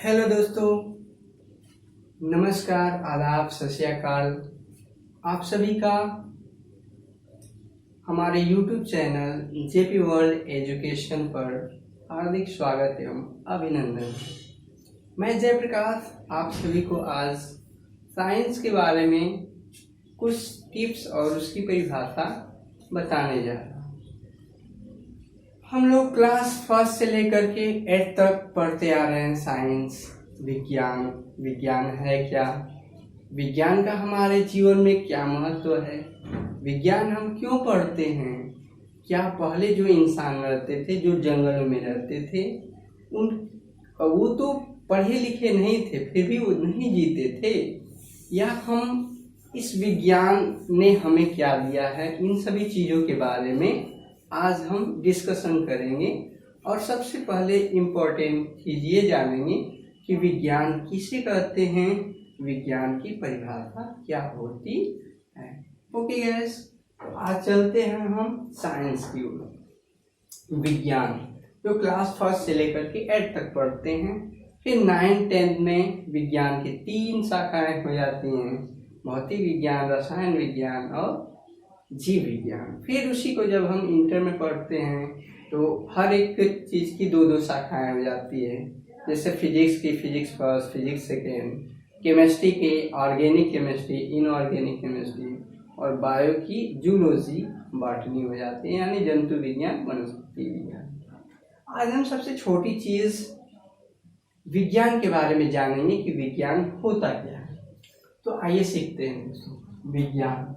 Hello दोस्तों, नमस्कार, आदाब, सत श्री अकाल। आप सभी का हमारे YouTube channel JP world education पर हार्दिक स्वागत एवं अभिनंदन। मैं जयप्रकाश आप सभी को आज साइंस के बारे में कुछ टिप्स और उसकी परिभाषा बताने जा रहा हूँ। हम लोग क्लास फर्स्ट से लेकर के 8 तक पढ़ते आ रहे हैं साइंस, विज्ञान है क्या, विज्ञान का हमारे जीवन में क्या महत्व है, विज्ञान हम क्यों पढ़ते हैं, क्या पहले जो इंसान रहते थे, जो जंगल में रहते थे, वो तो पढ़े लिखे नहीं थे, फिर भी वो नहीं जीते थे, या हम इस विज्ञान ने हमें क्या दिया है, इन सभी चीज़ों के बारे में आज हम डिस्कशन करेंगे। और सबसे पहले इम्पोर्टेंट चीज़ ये जानेंगे कि विज्ञान किसे कहते हैं, विज्ञान की परिभाषा क्या होती है। ओके गैस, आज चलते हैं हम साइंस की ओर। विज्ञान जो क्लास फर्स्ट से लेकर के 8 तक पढ़ते हैं, फिर 9, 10 में विज्ञान की 3 शाखाएं हो जाती हैं, भौतिक विज्ञान, रसायन विज्ञान और जीव विज्ञान। फिर उसी को जब हम इंटर में पढ़ते हैं तो हर एक चीज़ की 2-2 शाखाएं हो जाती है। जैसे फिजिक्स की physics first, physics second, chemistry के ऑर्गेनिक केमिस्ट्री, इनऑर्गेनिक केमिस्ट्री, और बायो की जूलॉजी, बॉटनी हो जाती है, यानी जंतु विज्ञान, वनस्पति विज्ञान। आज हम सबसे छोटी चीज़ विज्ञान के बारे में जानेंगे कि विज्ञान होता क्या है। तो आइए सीखते हैं दोस्तों। विज्ञान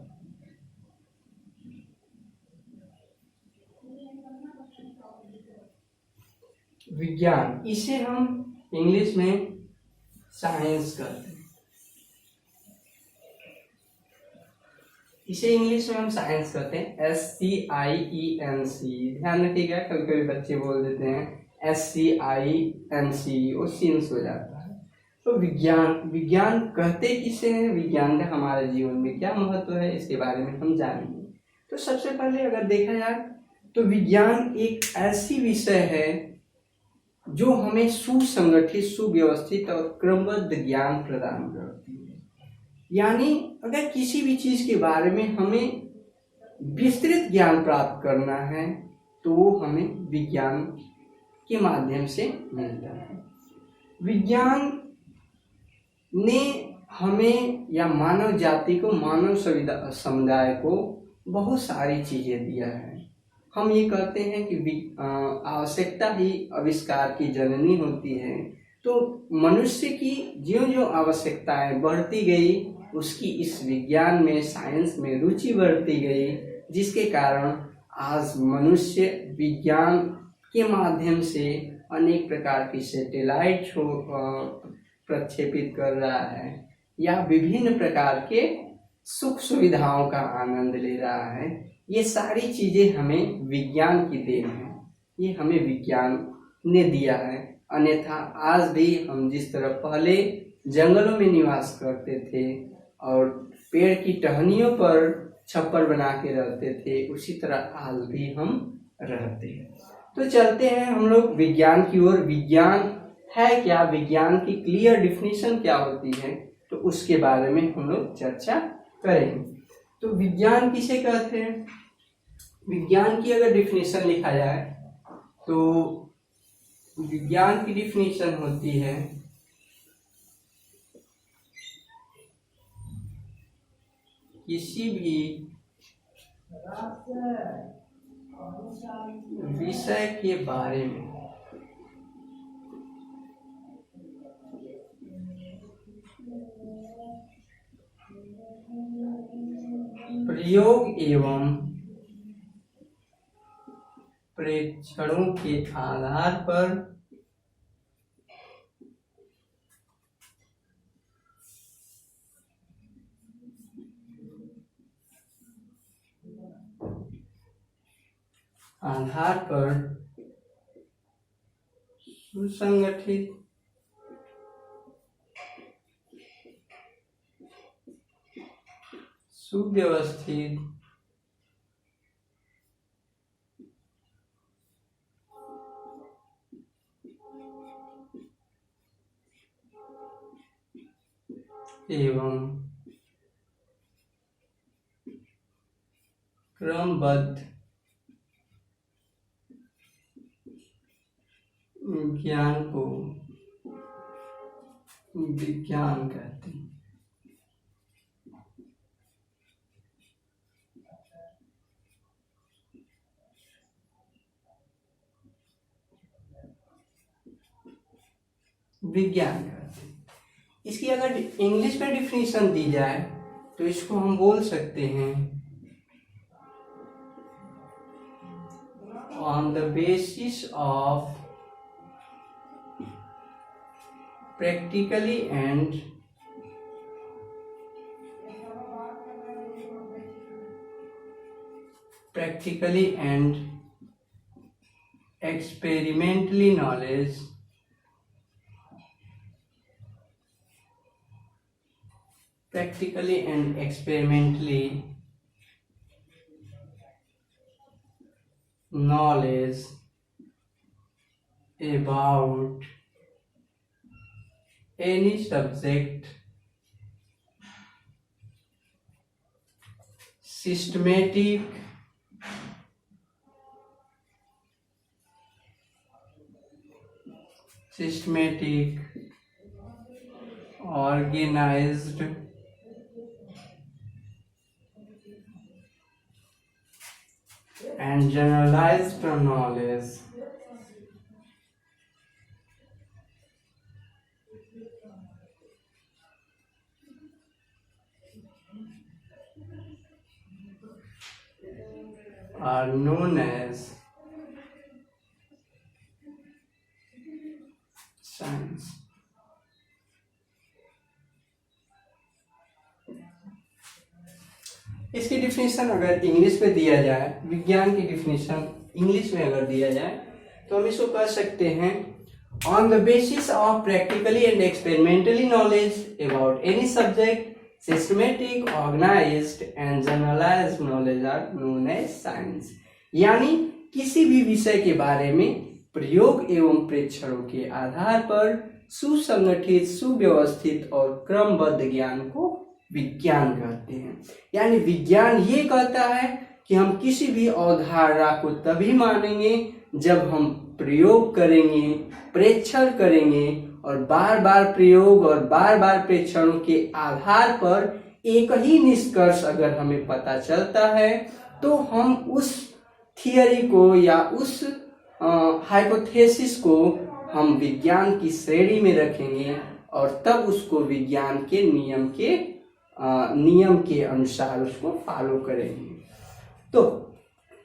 विज्ञान इसे हम इंग्लिश में साइंस कहते हैं। इसे इंग्लिश में हम साइंस कहते हैं, SCIENC। ध्यान रखिएगा, कभी कभी बच्चे बोल देते हैं SCINC, वो सींस हो जाता है। तो विज्ञान कहते किसे हैं, विज्ञान का हमारे जीवन में क्या महत्व है, इसके बारे में हम जानेंगे। तो सबसे पहले अगर देखा जाए तो विज्ञान एक ऐसी विषय है जो हमें सुसंगठित, सुव्यवस्थित और क्रमबद्ध ज्ञान प्रदान करती है। यानी अगर किसी भी चीज के बारे में हमें विस्तृत ज्ञान प्राप्त करना है तो वो हमें विज्ञान के माध्यम से मिलता है। विज्ञान ने हमें या मानव जाति को, मानव समुदाय को बहुत सारी चीजें दिया है। हम ये कहते हैं कि आवश्यकता ही आविष्कार की जननी होती है। तो मनुष्य की ज्यों ज्यों आवश्यकताएं बढ़ती गई, उसकी इस विज्ञान में, साइंस में रुचि बढ़ती गई, जिसके कारण आज मनुष्य विज्ञान के माध्यम से अनेक प्रकार की सैटेलाइट प्रक्षेपित कर रहा है या विभिन्न प्रकार के सुख सुविधाओं का आनंद ले रहा है। ये सारी चीजें हमें विज्ञान की देन है, ये हमें विज्ञान ने दिया है। अन्यथा आज भी हम जिस तरह पहले जंगलों में निवास करते थे और पेड़ की टहनियों पर छप्पर बना के रहते थे, उसी तरह आज भी हम रहते हैं। तो चलते हैं हम लोग विज्ञान की ओर। विज्ञान है क्या, विज्ञान की क्लियर डिफिनीशन क्या होती है, तो उसके बारे में हम लोग चर्चा करेंगे। तो विज्ञान किसे कहते हैं? विज्ञान की अगर डिफिनीशन लिखा जाए तो विज्ञान की डिफिनीशन होती है किसी भी विषय के बारे में प्रयोग एवं प्रेक्षणों के आधार पर सुसंगठित, सुव्यवस्थित एवं क्रमबद्ध ज्ञान को विज्ञान कहते हैं। विज्ञान कहते हैं। इसकी अगर इंग्लिश में डिफिनीशन दी जाए तो इसको हम बोल सकते हैं on the basis of practically and experimentally knowledge about any subject, systematic, organized, and generalized knowledge are known as science. इसकी डिफिनीशन अगर इंग्लिश में दिया जाए, विज्ञान की डिफिनीशन इंग्लिश में अगर दिया जाए तो हम इसको कह सकते हैं on the basis of practically and experimentally knowledge about any subject, systematic, organised and generalised knowledge are known as science. यानी किसी भी विषय के बारे में प्रयोग एवं प्रेक्षणों के आधार पर सुसंगठित, सुव्यवस्थित और क्रमबद्ध ज्ञान को विज्ञान कहते हैं। यानी विज्ञान ये कहता है कि हम किसी भी अवधारणा को तभी मानेंगे जब हम प्रयोग करेंगे, प्रेक्षण करेंगे और बार बार प्रयोग और बार बार प्रेक्षणों के आधार पर एक ही निष्कर्ष अगर हमें पता चलता है तो हम उस थियरी को या उस हाइपोथेसिस को हम विज्ञान की श्रेणी में रखेंगे और तब उसको विज्ञान के नियम के अनुसार उसको फॉलो करेंगे।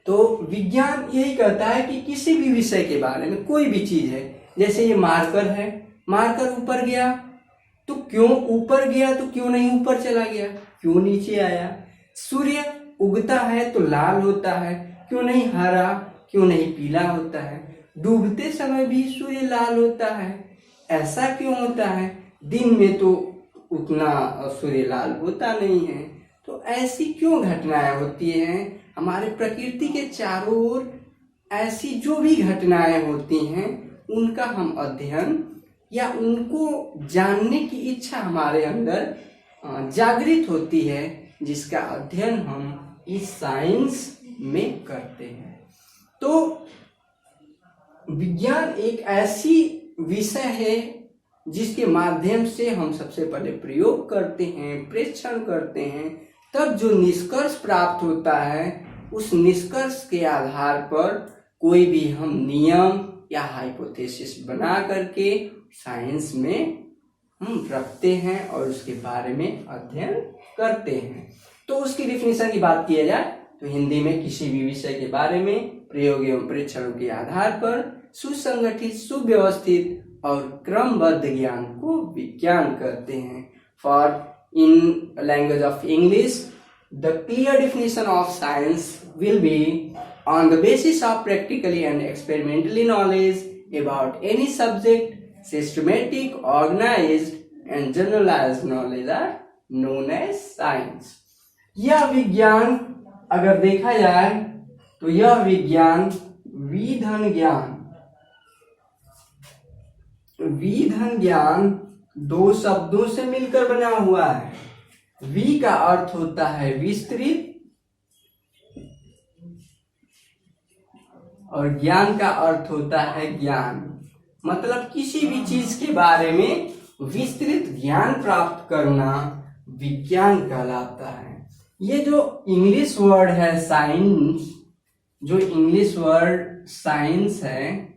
तो विज्ञान यही कहता है कि किसी भी विषय के बारे में, कोई भी चीज है, जैसे ये मार्कर है, मार्कर ऊपर गया तो क्यों ऊपर गया, तो क्यों नहीं ऊपर चला गया, क्यों नीचे आया। सूर्य उगता है तो लाल होता है, क्यों नहीं हरा, क्यों नहीं पीला होता है। डूबते समय भी सूर्य लाल होता है, ऐसा क्यों होता है। दिन में तो उतना सूर्य लाल होता नहीं है। तो ऐसी क्यों घटनाएं होती हैं हमारे प्रकृति के चारों ओर। ऐसी जो भी घटनाएं होती हैं उनका हम अध्ययन या उनको जानने की इच्छा हमारे अंदर जागृत होती है, जिसका अध्ययन हम इस साइंस में करते हैं। तो विज्ञान एक ऐसी विषय है जिसके माध्यम से हम सबसे पहले प्रयोग करते हैं, प्रेक्षण करते हैं, तब जो निष्कर्ष प्राप्त होता है उस निष्कर्ष के आधार पर कोई भी हम नियम या हाइपोथेसिस बना करके साइंस में हम रखते हैं और उसके बारे में अध्ययन करते हैं। तो उसकी डिफिनीशन की बात किया जाए तो हिंदी में किसी भी विषय के बारे में प्रयोग एवं प्रेक्षणों के आधार पर सुसंगठित, सुव्यवस्थित और क्रमबद्ध ज्ञान को विज्ञान कहते हैं। For in language of English, the clear definition of science will be on the basis of practically and experimentally knowledge about any subject, systematic, organized and generalized knowledge are known as science। यह विज्ञान अगर देखा जाए तो यह विज्ञान विधन ज्ञान दो शब्दों से मिलकर बना हुआ है। वि का अर्थ होता है विस्तृत और ज्ञान का अर्थ होता है ज्ञान। मतलब किसी भी चीज के बारे में विस्तृत ज्ञान प्राप्त करना विज्ञान कहलाता है। ये जो इंग्लिश वर्ड है साइंस, जो इंग्लिश वर्ड साइंस है,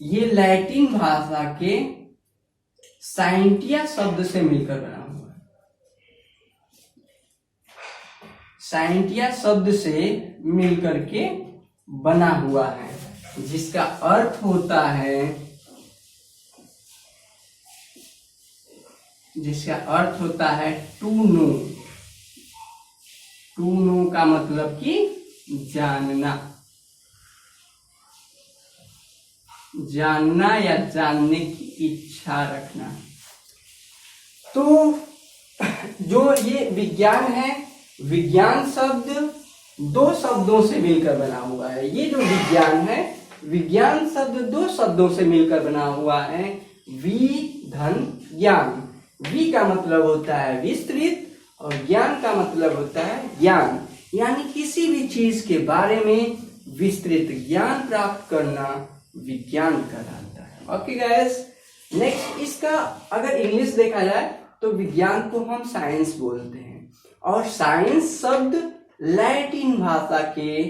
ये लैटिन भाषा के साइंटिया शब्द से मिलकर बना हुआ है। साइंटिया शब्द से मिलकर के बना हुआ है, जिसका अर्थ होता है, जिसका अर्थ होता है टू नो। टू नो का मतलब कि जानना, जानना या जानने की इच्छा रखना। तो जो ये विज्ञान है, विज्ञान शब्द दो शब्दों से मिलकर बना हुआ है। ये जो विज्ञान है, विज्ञान शब्द दो शब्दों से मिलकर बना हुआ है, वि धन ज्ञान। वि का मतलब होता है विस्तृत और ज्ञान का मतलब होता है ज्ञान, यानी किसी भी चीज के बारे में विस्तृत ज्ञान प्राप्त करना विज्ञान कहलाता है। ओके गाइस, नेक्स्ट इसका अगर इंग्लिश देखा जाए तो विज्ञान को हम साइंस बोलते हैं, और साइंस शब्द लैटिन भाषा के,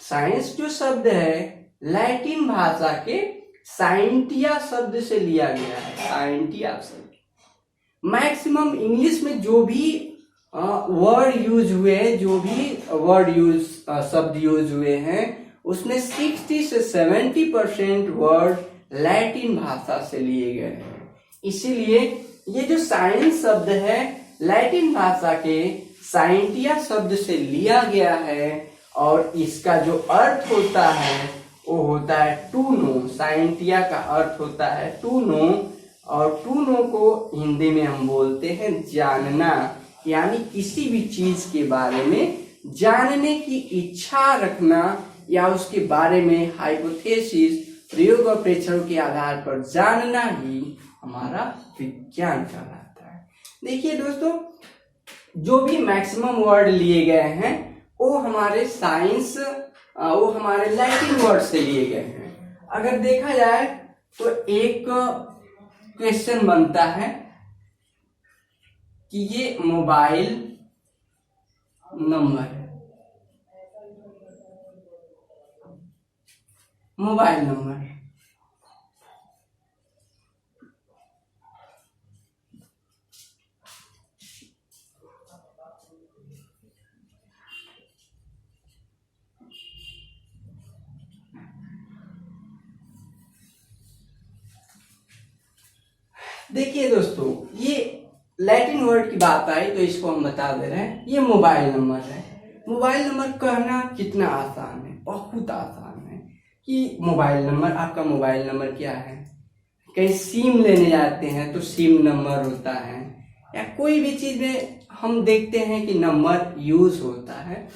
साइंस जो शब्द है लैटिन भाषा के साइंटिया शब्द से लिया गया है। साइंटिया शब्द मैक्सिमम इंग्लिश में जो भी वर्ड यूज हुए, जो भी वर्ड यूज शब्द यूज हुए हैं, उसमें 60 से 70% वर्ड लैटिन भाषा से लिए गए हैं। इसीलिए ये जो साइंस शब्द है लैटिन भाषा के साइंटिया शब्द से लिया गया है, और इसका जो अर्थ होता है वो होता है टू नो। साइंटिया का अर्थ होता है टू नो, और टू नो को हिंदी में हम बोलते हैं जानना, यानी किसी भी चीज के बारे में जानने की इच्छा रखना या उसके बारे में हाइपोथेसिस, प्रयोग और परीक्षणों के आधार पर जानना ही हमारा विज्ञान कहलाता है। देखिए दोस्तों, जो भी मैक्सिमम वर्ड लिए गए हैं वो हमारे साइंस, वो हमारे लैटिन वर्ड से लिए गए हैं। अगर देखा जाए तो एक क्वेश्चन बनता है कि ये मोबाइल नंबर है, मोबाइल नंबर। देखिए दोस्तों, ये लैटिन वर्ड की बात आई तो इसको हम बता दे रहे हैं, ये मोबाइल नंबर है। मोबाइल नंबर कहना कितना आसान है, बहुत आसान है कि मोबाइल नंबर, आपका मोबाइल नंबर क्या है। कहीं सिम लेने जाते हैं तो सिम नंबर होता है, या कोई भी चीज में हम देखते हैं कि नंबर यूज होता है।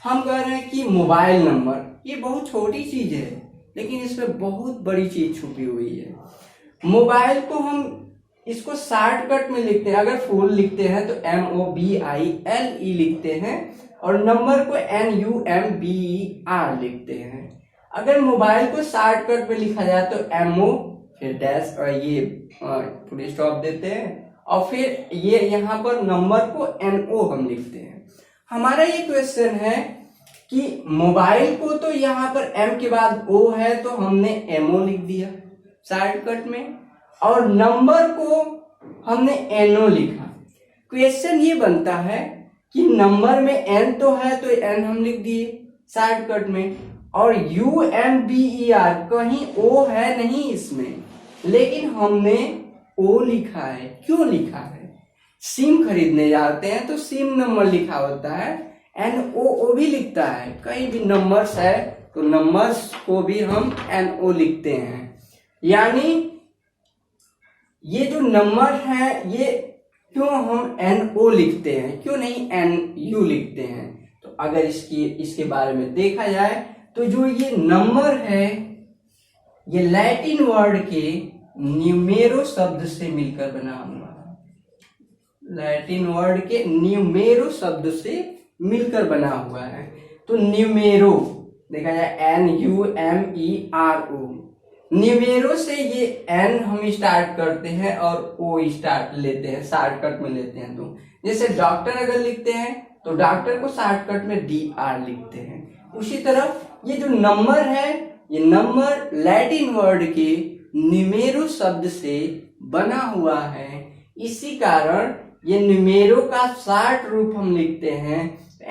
हम कह रहे हैं कि मोबाइल नंबर, ये बहुत छोटी चीज है लेकिन इसमें बहुत बड़ी चीज छुपी हुई है। मोबाइल को हम इसको शॉर्टकट में लिखते हैं, अगर फुल लिखते हैं तो MOBILE लिखते हैं, और नंबर को NUMBER लिखते हैं। अगर मोबाइल को शॉर्टकट में लिखा जाए तो MO फिर डैश और ये फुल स्टॉप देते हैं, और फिर ये यहाँ पर नंबर को NO हम लिखते हैं। हमारा ये क्वेश्चन है कि मोबाइल को तो यहाँ पर M के बाद O है तो हमने MO लिख दिया शॉर्टकट में, और नंबर को हमने NO लिखा। क्वेश्चन ये बनता है कि नंबर में N तो है तो N हम लिख दिए शॉर्टकट में, और UMBER कहीं O है नहीं इसमें, लेकिन हमने O लिखा है। क्यों लिखा है? सिम खरीदने जाते हैं तो सिम नंबर लिखा होता है, NO भी लिखता है। कहीं भी नंबर्स है तो नंबर्स को भी हम NO लिखते हैं। यानी ये जो नंबर है ये क्यों हम NO लिखते हैं, क्यों नहीं NU लिखते हैं? तो अगर इसके बारे में देखा जाए तो जो ये नंबर है ये लैटिन वर्ड के न्यूमेरो शब्द से मिलकर बना हुआ है। लैटिन वर्ड के न्यूमेरो शब्द से मिलकर बना हुआ है। तो न्यूमेरो देखा जाए NUMERO, न्यूमेरो से ये N हम स्टार्ट करते हैं और O स्टार्ट लेते हैं, शॉर्टकट में लेते हैं। तो जैसे डॉक्टर अगर लिखते हैं तो डॉक्टर को शॉर्टकट में DR लिखते हैं। उसी तरह ये जो नंबर है, ये नंबर लैटिन वर्ड के न्यूमेरो शब्द से बना हुआ है। इसी कारण ये न्यूमेरो का शॉर्ट रूप हम लिखते हैं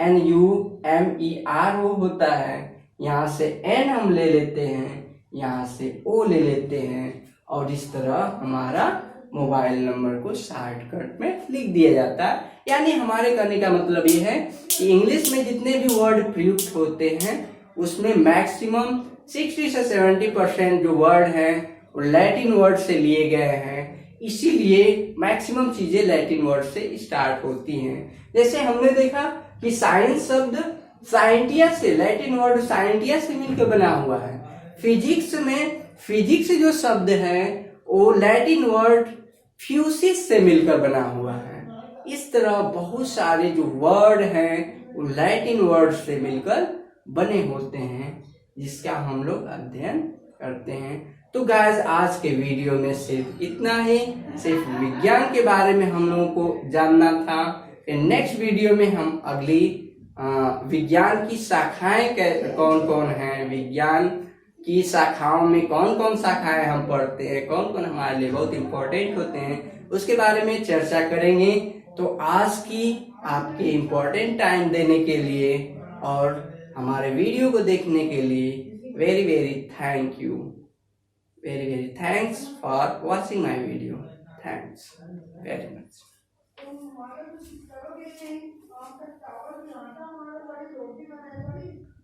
NUMERO होता है। यहाँ से N हम ले लेते हैं, यहाँ से O ले लेते हैं और इस तरह हमारा मोबाइल नंबर को शॉर्टकट में लिख दिया जाता है। यानी हमारे कहने का मतलब ये है कि इंग्लिश में जितने भी वर्ड प्रयुक्त होते हैं उसमें मैक्सिमम 60 से 70% जो वर्ड हैं वो लैटिन वर्ड से लिए गए हैं। इसीलिए मैक्सिमम चीजें लैटिन वर्ड से स्टार्ट होती हैं। जैसे हमने देखा कि साइंस शब्द साइंटिया से, लैटिन वर्ड साइंटिया से मिलकर बना हुआ है। फिजिक्स में फिजिक्स जो शब्द है वो लैटिन वर्ड फ्यूसिस से मिलकर बना हुआ है। इस तरह बहुत सारे जो वर्ड हैं वो लैटिन वर्ड से मिलकर बने होते हैं, जिसका हम लोग अध्ययन करते हैं। तो गाइस आज के वीडियो में सिर्फ इतना ही, सिर्फ विज्ञान के बारे में हम लोगों को जानना था। नेक्स्ट वीडियो में हम अगली विज्ञान की शाखाएं कौन कौन हैं, विज्ञान की शाखाओं में कौन कौन शाखाएं हम पढ़ते हैं, कौन कौन हमारे लिए बहुत इंपॉर्टेंट होते हैं, उसके बारे में चर्चा करेंगे। तो आज की आपके इम्पोर्टेंट टाइम देने के लिए और हमारे वीडियो को देखने के लिए very very thank you, very very thanks for watching my video. Thanks very much.